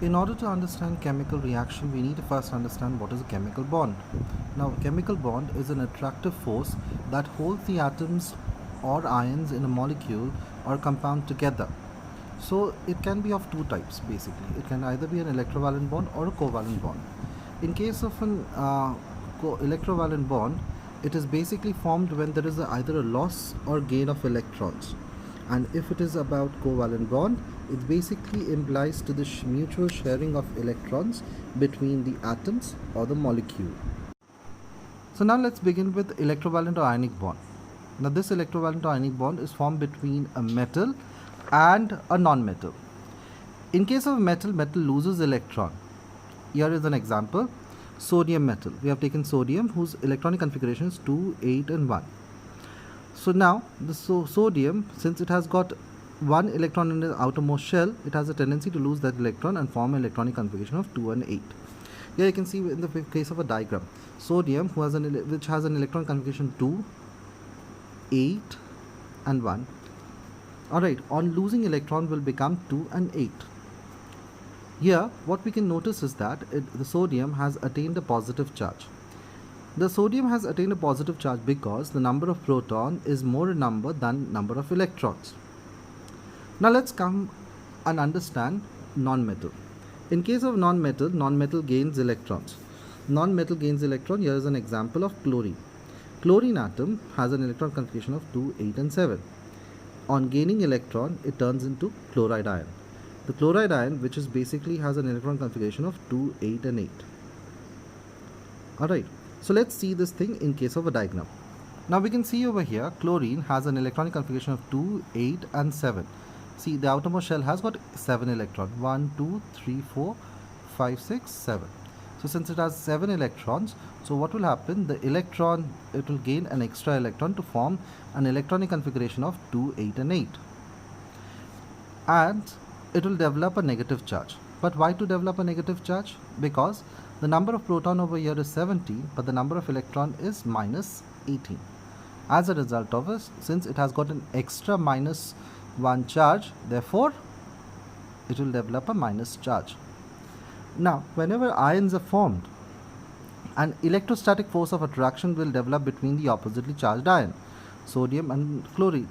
In order to understand chemical reaction, we need to first understand what is a chemical bond. Now, a chemical bond is an attractive force that holds the atoms or ions in a molecule or compound together. So, it can be of two types basically. It can either be an electrovalent bond or a covalent bond. In case of an electrovalent bond, it is basically formed when there is either a loss or gain of electrons. And if it is about covalent bond, it basically implies to the mutual sharing of electrons between the atoms or the molecule. So now let's begin with electrovalent or ionic bond. Now this electrovalent or ionic bond is formed between a metal and a non-metal. In case of metal, metal loses electron. Here is an example. Sodium metal. We have taken sodium whose electronic configuration is 2, 8 and 1. So now the sodium, since it has got one electron in the outermost shell, it has a tendency to lose that electron and form an electronic configuration of 2 and 8. Here you can see in the case of a diagram, sodium which has an electron configuration 2, 8 and 1. Alright, on losing electron will become 2 and 8. Here what we can notice is that the sodium has attained a positive charge. The sodium has attained a positive charge because the number of proton is more in number than number of electrons. Now let's come and understand non-metal. In case of non-metal, non-metal gains electrons. Non-metal gains electron. Here is an example of chlorine. Chlorine atom has an electron configuration of 2, 8 and 7. On gaining electron, it turns into chloride ion. The chloride ion, which is basically has an electron configuration of 2, 8 and 8. Alright. So let's see this thing in case of a diagram. Now we can see over here chlorine has an electronic configuration of 2, 8 and 7. See, the outermost shell has got 7 electrons. 1, 2, 3, 4, 5, 6, 7. So since it has 7 electrons, so what will happen? The electron, it will gain an extra electron to form an electronic configuration of 2, 8 and 8. And it will develop a negative charge. But why to develop a negative charge? Because the number of proton over here is 17, but the number of electron is minus 18. As a result of this, since it has got an extra minus 1 charge, therefore it will develop a minus charge. Now, whenever ions are formed, an electrostatic force of attraction will develop between the oppositely charged ion, sodium and chlorine.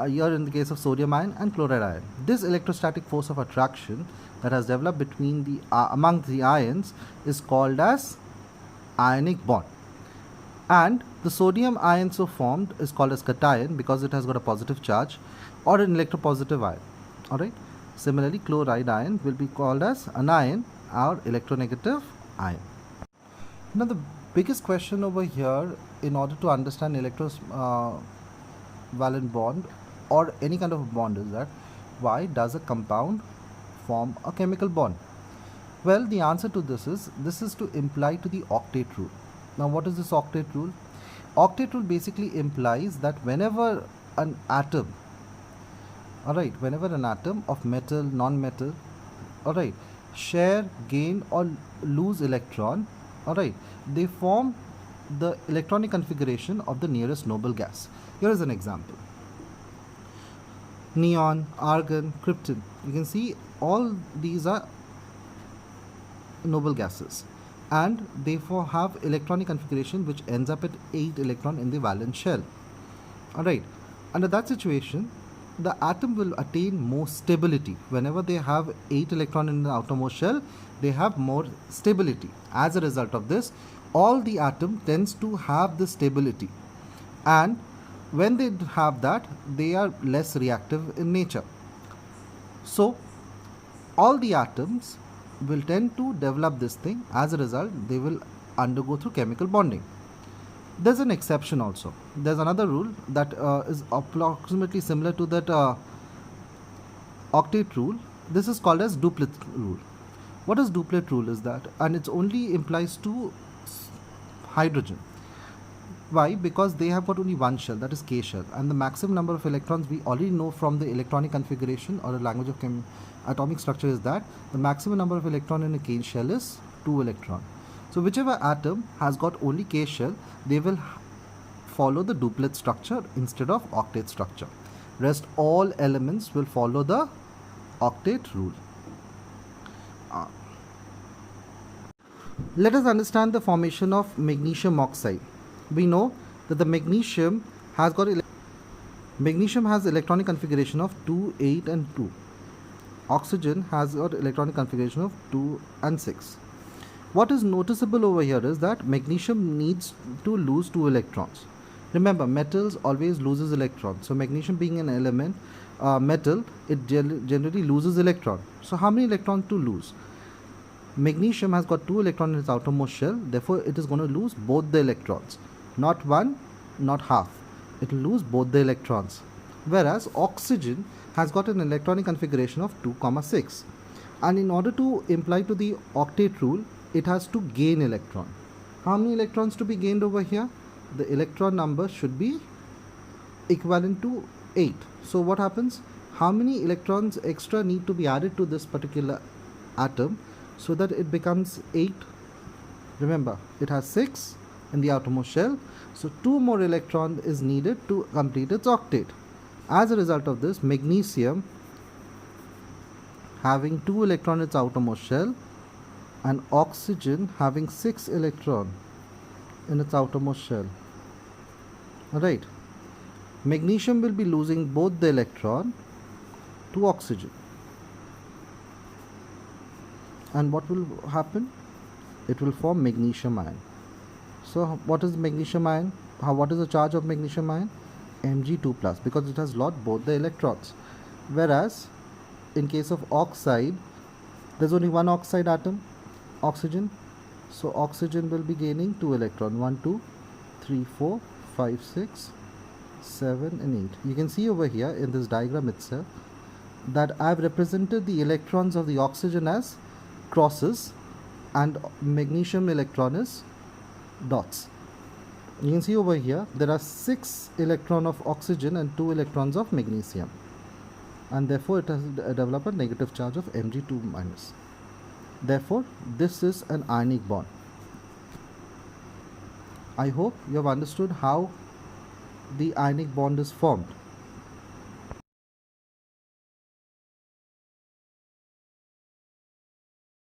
Here in the case of sodium ion and chloride ion. This electrostatic force of attraction that has developed between the among the ions is called as ionic bond. And the sodium ion so formed is called as cation because it has got a positive charge or an electropositive ion. Alright. Similarly, chloride ion will be called as anion or electronegative ion. Now the biggest question over here in order to understand electrovalent bond or any kind of a bond is that why does a compound form a chemical bond? Well, the answer to this is to imply to the octet rule. Now what is this octet rule? Octet rule basically implies that whenever an atom, alright, whenever an atom of metal, non-metal, alright, share, gain or lose electron, alright, they form the electronic configuration of the nearest noble gas. Here is an example. Neon, argon, krypton. You can see all these are noble gases and therefore have electronic configuration which ends up at 8 electron in the valence shell. Alright, under that situation, the atom will attain more stability. Whenever they have 8 electron in the outermost shell, they have more stability. As a result of this, all the atom tends to have the stability, and when they have that, they are less reactive in nature. So all the atoms will tend to develop this thing. As a result, they will undergo through chemical bonding. There's an exception also. There's another rule that is approximately similar to that octet rule. This is called as duplet rule. What is duplet rule is that, and it only implies to hydrogen. Why? Because they have got only one shell, that is K shell, and the maximum number of electrons we already know from the electronic configuration or the language of atomic structure is that the maximum number of electron in a K shell is 2 electron. So whichever atom has got only K shell, they will follow the duplet structure instead of octet structure. Rest all elements will follow the octet rule. Let us understand the formation of magnesium oxide. We know that the magnesium has electronic configuration of 2, 8 and 2. Oxygen has got electronic configuration of 2 and 6. What is noticeable over here is that magnesium needs to lose 2 electrons. Remember, metals always loses electrons. So magnesium being an element, metal, it generally loses electron. So how many electrons to lose? Magnesium has got 2 electrons in its outermost shell, therefore it is going to lose both the electrons. Not one, not half. It will lose both the electrons. Whereas oxygen has got an electronic configuration of 2, 6. And in order to imply to the octet rule, it has to gain electron. How many electrons to be gained over here? The electron number should be equivalent to 8. So what happens? How many electrons extra need to be added to this particular atom so that it becomes 8? Remember, it has 6 in the outermost shell, so 2 more electrons is needed to complete its octet. As a result of this, magnesium having 2 electrons in its outermost shell and oxygen having 6 electrons in its outermost shell. Alright, magnesium will be losing both the electron to oxygen. And what will happen? It will form magnesium ion. So what is magnesium ion? What is the charge of magnesium ion? Mg2 plus, because it has lost both the electrons. Whereas in case of oxide, there's only one oxide atom, oxygen. So oxygen will be gaining 2 electrons, 1, 2, 3, 4, 5, 6, 7 and 8. You can see over here in this diagram itself that I have represented the electrons of the oxygen as crosses and magnesium electron is dots. You can see over here there are 6 electrons of oxygen and 2 electrons of magnesium, and therefore it has developed a negative charge of Mg2 minus. Therefore this is an ionic bond. I hope you have understood how the ionic bond is formed.